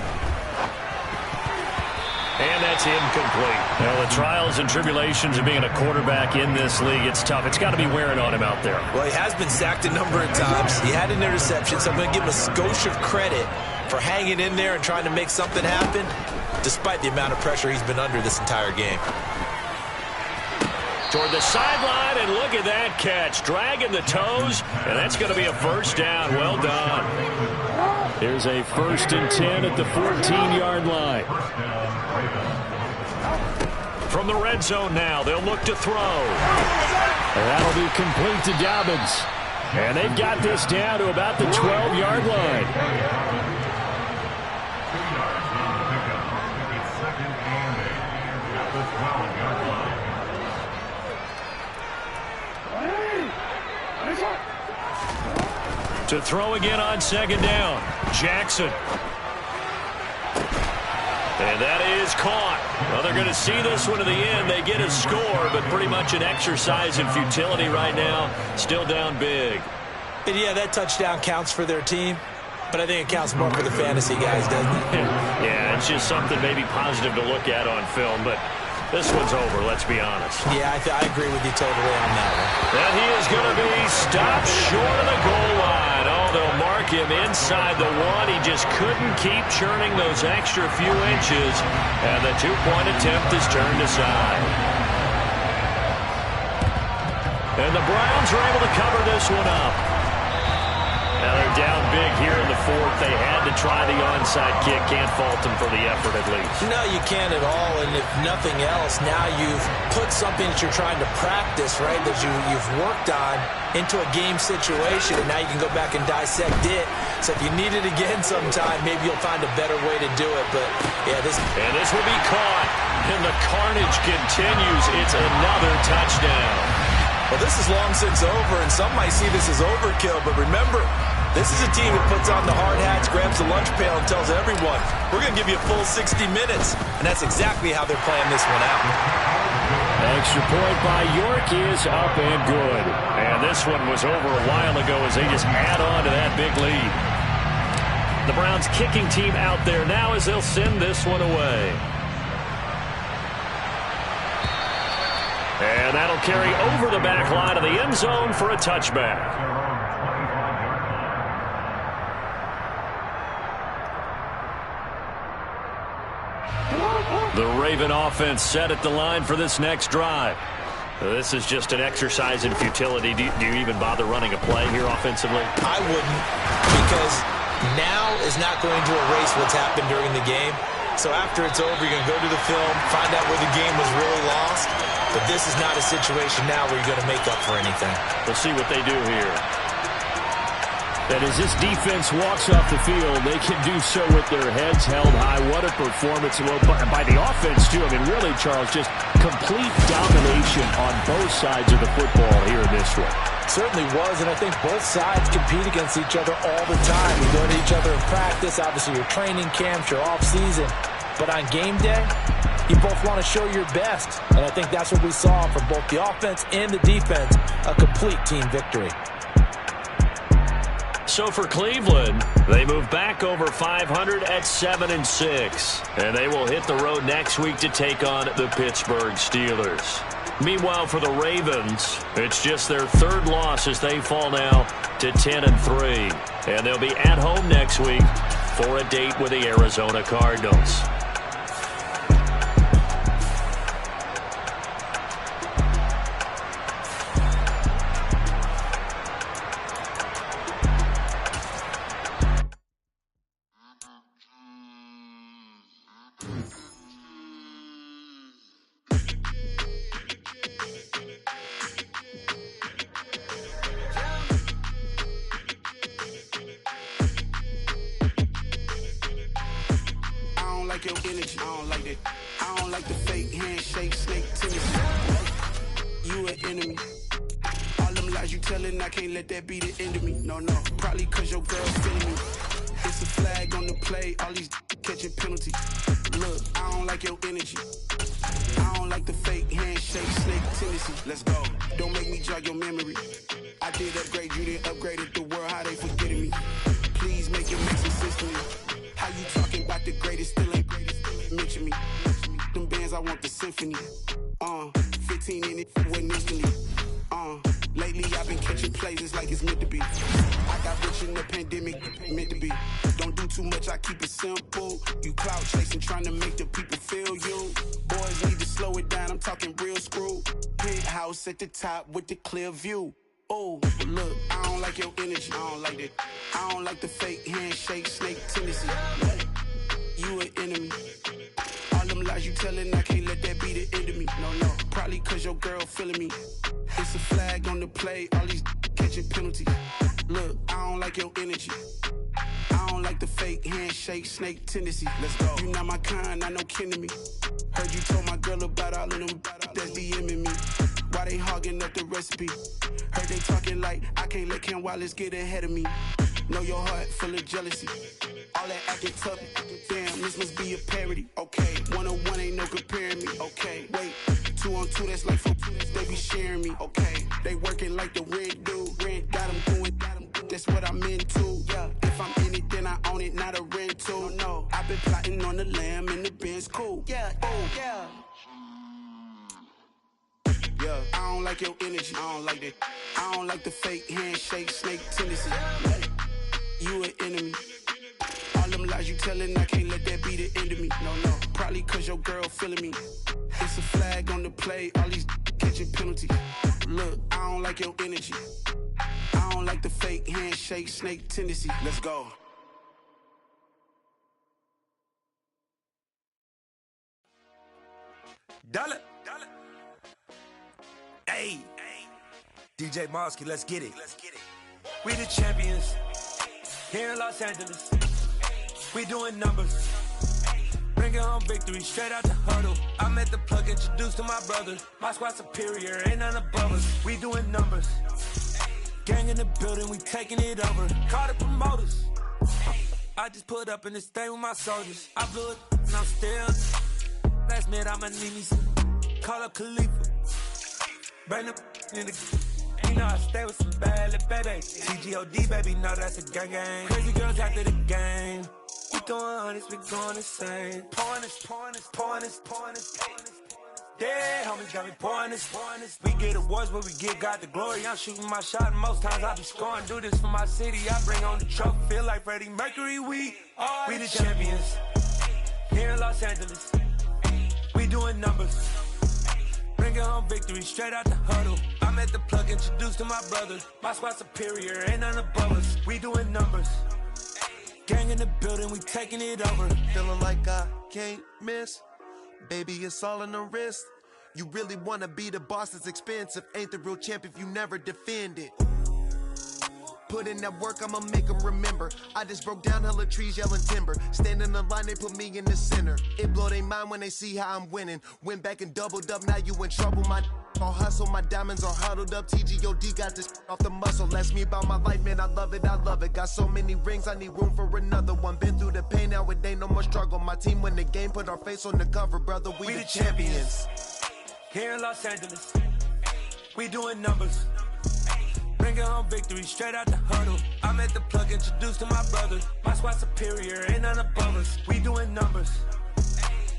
And that's incomplete. Well, the trials and tribulations of being a quarterback in this league, it's tough. It's got to be wearing on him out there. Well, he has been sacked a number of times. He had an interception, so I'm going to give him a skosh of credit for hanging in there and trying to make something happen, despite the amount of pressure he's been under this entire game. Toward the sideline, and look at that catch. Dragging the toes, and that's going to be a 1st down. Well done. Here's a 1st and 10 at the 14-yard line. From the red zone now, they'll look to throw. And that'll be complete to Dobbins. And they've got this down to about the 12-yard line. To throw again on 2nd down, Jackson. And that is caught. Well, they're going to see this one to the end. They get a score, but pretty much an exercise in futility right now. Still down big. And yeah, that touchdown counts for their team, but I think it counts more for the fantasy guys, doesn't it? Yeah, it's just something maybe positive to look at on film, but this one's over, let's be honest. Yeah, I agree with you totally on that one. And he is going to be stopped short of the goal line. Oh, they'll mark him inside the 1. He just couldn't keep churning those extra few inches, and the 2-point attempt is turned aside. And the Browns are able to cover this one up. Now they're down big here in the 4th. They had to try the onside kick. Can't fault them for the effort at least. No, you can't at all. And if nothing else, now you've put something that you're trying to practice, right, that you've worked on into a game situation. And now you can go back and dissect it. So if you need it again sometime, maybe you'll find a better way to do it. But, yeah, this will be caught. And the carnage continues. It's another touchdown. Well, this is long since over, and some might see this as overkill. But remember, this is a team that puts on the hard hats, grabs the lunch pail, and tells everyone, we're going to give you a full 60 minutes. And that's exactly how they're playing this one out. Extra point by York is up and good. And this one was over a while ago as they just add on to that big lead. The Browns kicking team out there now as they'll send this one away. And that'll carry over the back line of the end zone for a touchback. The Raven offense set at the line for this next drive. This is just an exercise in futility. Do you even bother running a play here offensively? I wouldn't, because now is not going to erase what's happened during the game. So after it's over, you're going to go to the film, find out where the game was really lost. But this is not a situation now where you're going to make up for anything. We'll see what they do here. And as this defense walks off the field, they can do so with their heads held high. What a performance. Well, by the offense, too. I mean, really, Charles, just complete domination on both sides of the football here in this one. Certainly was, and I think both sides compete against each other all the time. You go to each other in practice, obviously your training camps, your off-season. But on game day, you both want to show your best. And I think that's what we saw from both the offense and the defense, a complete team victory. So for Cleveland, they move back over 500 at 7-6. And they will hit the road next week to take on the Pittsburgh Steelers. Meanwhile, for the Ravens, it's just their third loss as they fall now to 10-3. And they'll be at home next week for a date with the Arizona Cardinals. Your energy, I don't like that. I don't like the fake handshake, snake tennis. You an enemy. All them lies you telling, I can't let that be the end of me. No, probably cause your girl feeling me. It's a flag on the play, all these catching penalties. Look, I don't like your energy. I don't like the fake handshake, snake tendency. Let's go. Don't make me jog your memory. I did upgrade, you didn't upgrade it. The world, how they forgetting me. Please make it make some sense to me. How you talking about the greatest, still ain't greatest, mention me. Them bands, I want the symphony. 15 in it, wasn't instantly. Lately I've been catching plays, it's like it's meant to be. I got rich in the pandemic, meant to be. Don't do too much, I keep it simple. You clout chasing, trying to make the people feel you. Boys need to slow it down, I'm talking real screw. Penthouse at the top with the clear view. Oh, look, I don't like your energy, I don't like that. I don't like the fake handshake, snake tendency. You an enemy. All them lies you telling, I can't let that be the end of me. No, probably cause your girl feeling me. It's a flag on the play, all these catching penalties. Look, I don't like your energy. I don't like the fake handshake, snake tendency. Let's go. You not my kind, I know kin to me. Heard you told my girl about all of them that's DMing me. Why they hogging up the recipe? Heard they talking like I can't let Ken Wallace get ahead of me. Know your heart full of jealousy. All that acting tough, damn, this must be a parody. Okay, 1-on-1 ain't no comparing me. Okay, wait, 2-on-2, that's like 4, they be sharing me. Okay, they working like the rent do. Rent got them doing, that's what I'm into. Yeah, if I'm in it, then I own it, not a rental. No, I've been plotting on the lamb and the Benz cool. Yeah, oh, yeah. Yeah, I don't like your energy, I don't like that. I don't like the fake handshake, snake tendency. You an enemy. All them lies you telling, I can't let that be the end of me. No, probably cause your girl feeling me. It's a flag on the play, all these catching penalties. Look, I don't like your energy. I don't like the fake handshake, snake tendency. Let's go. Dollar. Hey, DJ Mosky, let's get it. We the champions here in Los Angeles. We doing numbers. Bringing home victory straight out the huddle. I'm at the plug, introduced to my brother. My squad superior, ain't none above us. We doing numbers. Gang in the building, we taking it over. Call the promoters. I just put up in this thing with my soldiers. I blew it, and I'm still. Last minute, I'ma need me some. Call up Khalifa. Bring the in the. You know I stay with some bad little baby. CGOD, baby, know that's a gang gang. Crazy girls after the game. We throwing hundreds, we going insane. Pouring this. Yeah, homies got me pouring this. We get awards, but we give God the glory. I'm shooting my shot, and most times I be scoring. Do this for my city, I bring on the trophy. Feel like Freddie Mercury, we the champions. Here in Los Angeles, we doing numbers. Bringing home victory straight out the huddle. I'm at the plug, introduced to my brother. My squad superior, ain't none above us. We doing numbers. Gang in the building, we taking it over. Feeling like I can't miss. Baby, it's all in the wrist. You really wanna be the boss, it's expensive. Ain't the real champ if you never defend it. Put in that work, I'ma make them remember. I just broke down hella trees, yelling timber. Stand in the line, they put me in the center. It blow their mind when they see how I'm winning. Went back and doubled up, now you in trouble. My all hustle, my diamonds are huddled up. TGOD got this off the muscle. Ask me about my life, man, I love it, I love it. Got so many rings, I need room for another one. Been through the pain, now it ain't no more struggle. My team win the game, put our face on the cover, brother, we the champions. Here in Los Angeles, we doing numbers. Bringing home victory straight out the huddle. I'm at the plug, introduced to my brothers. My squad superior, ain't none above us. We doing numbers.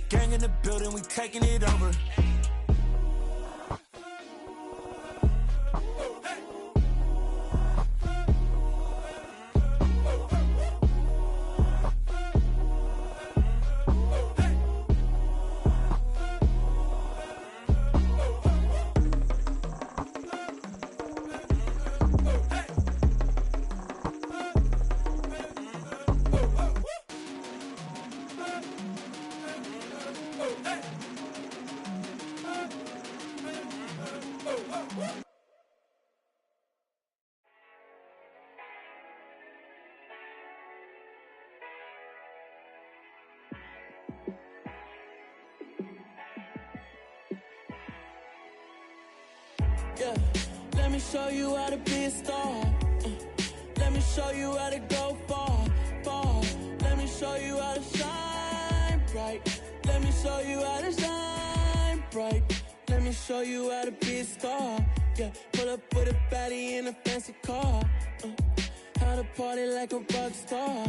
Gang in the building, we taking it over. Yeah, let me show you how to be a star. Let me show you how to go far, far. Let me show you how to shine bright. Let me show you how to shine bright. Let me show you how to be a star. Yeah, pull up with a baddie in a fancy car. How to party like a rock star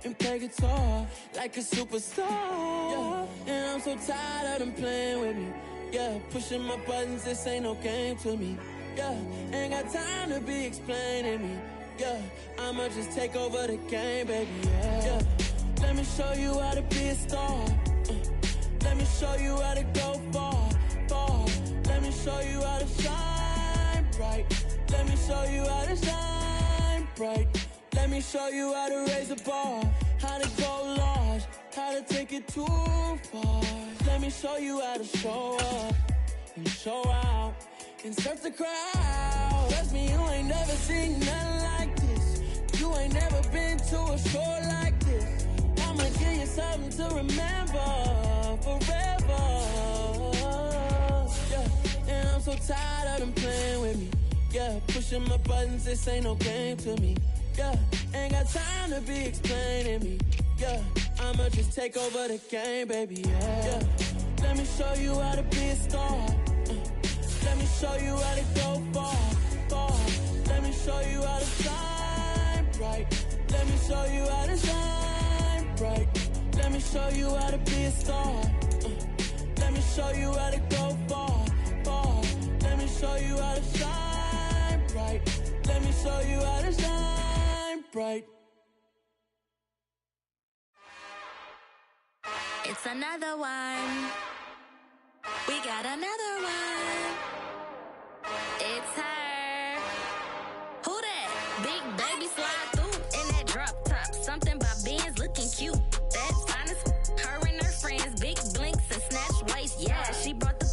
and play guitar like a superstar. Yeah, and I'm so tired of them playing with me. Yeah, pushing my buttons, this ain't no game to me. Yeah, ain't got time to be explaining me. Yeah, I'ma just take over the game, baby. Yeah, let me show you how to be a star. Let me show you how to go far, far. Let me show you how to shine bright. Let me show you how to shine bright. Let me show you how to raise a bar, how to go large, how to take it too far. Let me show you how to show up and show out and surf the crowd. Trust me, you ain't never seen nothing like this. You ain't never been to a show like this. I'ma give you something to remember forever. Yeah, and I'm so tired of them playing with me. Yeah, pushing my buttons, this ain't no game to me. Yeah, ain't got time to be explaining me. Yeah, I'ma just take over the game, baby. Yeah, let me show you how to be a star. Let me show you how to go far, far. Let me show you how to shine bright. Let me show you how to shine bright. Let me show you how to be a star. Let me show you how to go far, far. Let me show you how to shine bright. Let me show you how to shine bright. It's another one. We got another one. It's her. Who that? Big baby slide through in that drop top. Something about Benz looking cute. That's honest. Her and her friends, big blinks and snatch waist. Yeah, she brought the.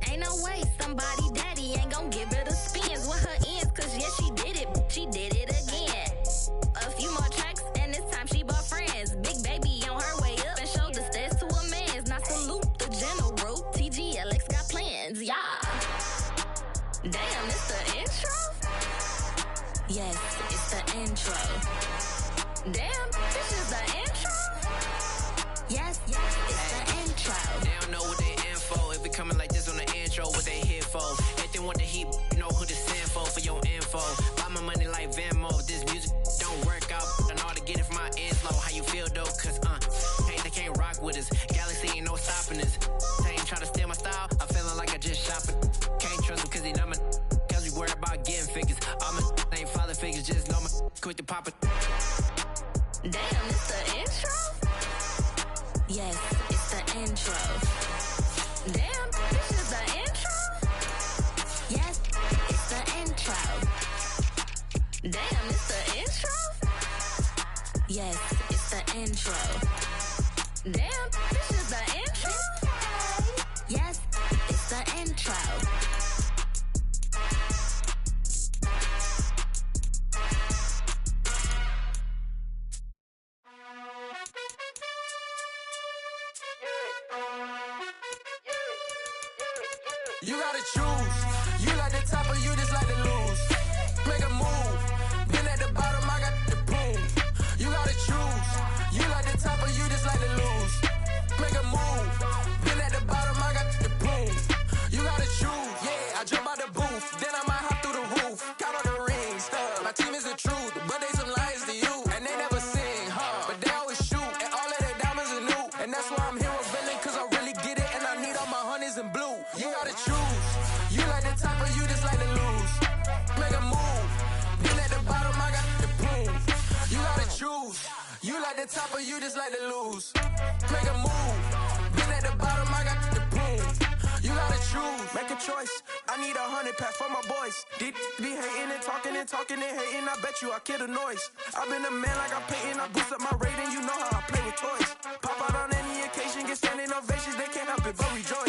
Ain't no way somebody daddy ain't gon' give her the spins with her ends. Cause yeah, she did it. She did it again. A few more tracks and this time she bought friends. Big baby on her way up and showed the stairs to a man's. Now salute the general. TGLX got plans, yeah. Damn, it's the intro? Yes, it's the intro. Damn, this is the intro? Yes, it's the intro. They don't know what they in for. If it coming like this on the intro, what they here for? If they want the heat, know who to send for your info. Buy my money like Venmo. If this music don't work out, I know how to get it from my end slow. How you feel though? Cause hey, they can't rock with us. Galaxy ain't no stopping us. They ain't try to steal my style. I'm feeling like I just shopping. Can't trust them cause they know my cause we worried about getting figures. All my ain't father figures, just know my quick to pop it. Damn, it's the intro? Yes, it's the intro. Damn, this is the intro? Yes, it's the intro. Damn, it's the intro? Yes, it's Damn, this is the intro? Yes, it's the intro. You gotta choose. You like the top or you just like to lose. Make a move. Been at the bottom, I got the boom. You gotta choose. You like the top or you just like to lose. Make a move. Been at the bottom, I got the boom. You gotta choose. Yeah, I jump out the booth. Then I might hop through the roof. Count on the rings. My team is the truth, but they some liars to you. And they never sing, but they always shoot. And all of their diamonds are new. And that's why I'm here revealing, cause I really get it. And I need all my honeys in blue. You gotta choose. You like the top or you just like to lose. Make a move. Been at the bottom, I got the boom. You gotta choose. You like the top or you just like to lose. Make a move. Been at the bottom, I got the boom. You gotta choose. Make a choice. I need 100 pack for my boys. Be hating and talking and hating. I bet you I kill the noise. I've been a man like I'm painting. I boost up my rating. You know how I play with toys. Pop out on any occasion, get standing ovations. They can't help it but rejoice.